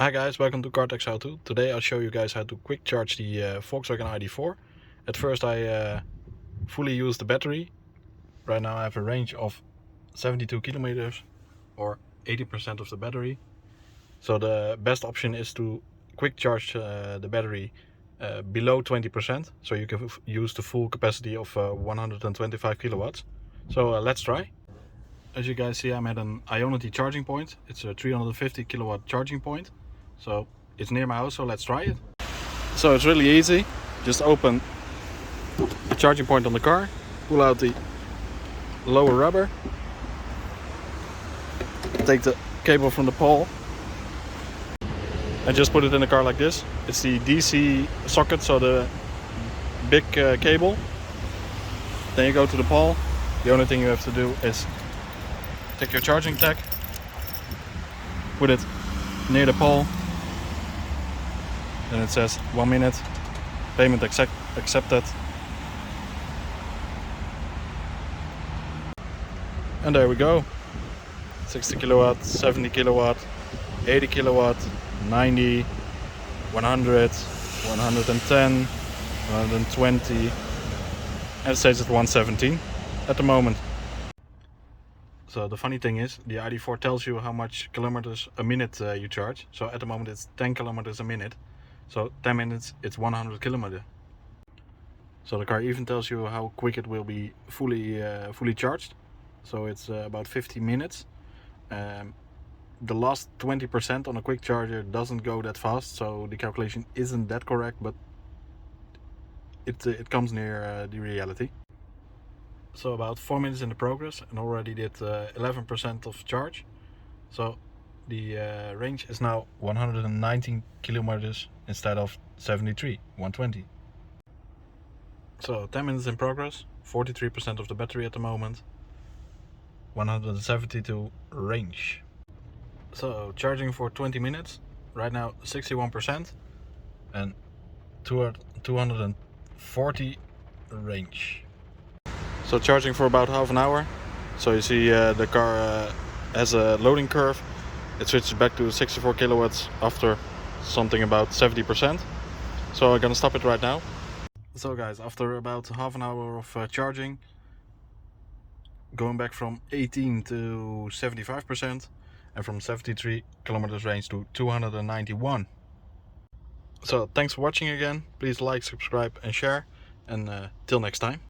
Hi guys, welcome to CarTech How To. Today I'll show you guys how to quick charge the Volkswagen ID.4. At first I fully used the battery. Right now I have a range of 72 kilometers or 80% of the battery. So the best option is to quick charge the battery below 20%, so you can use the full capacity of 125 kilowatts. So let's try. As you guys see, I'm at an Ionity charging point. It's a 350 kilowatt charging point. So it's near my house, so let's try it. So it's really easy. Just open the charging point on the car, pull out the lower rubber, take the cable from the pole and just put it in the car like this. It's the DC socket, so the big cable. Then you go to the pole. The only thing you have to do is take your charging tag, put it near the pole. Then it says 1 minute, payment accepted. And there we go. 60 kilowatt, 70 kilowatt, 80 kilowatt, 90, 100, 110, 120, and it says it's 117 at the moment. So the funny thing is, the ID.4 tells you how much kilometers a minute you charge. So at the moment it's 10 kilometers a minute. So 10 minutes it's 100 kilometers. So the car even tells you how quick it will be fully charged. So it's about 50 minutes. The last 20% on a quick charger doesn't go that fast, so the calculation isn't that correct, but it comes near the reality. So about 4 minutes in the progress and already did 11% of charge. So the range is now 119 kilometers instead of 73, 120. So 10 minutes in progress, 43% of the battery at the moment, 172 range. So charging for 20 minutes, right now 61% and 240 range. So charging for about half an hour. So you see the car has a loading curve. It switches back to 64 kilowatts after something about 70%. So I'm gonna stop it right now. So guys, after about half an hour of charging, going back from 18 to 75% and from 73 kilometers range to 291. So thanks for watching again. Please like, subscribe and share, and till next time.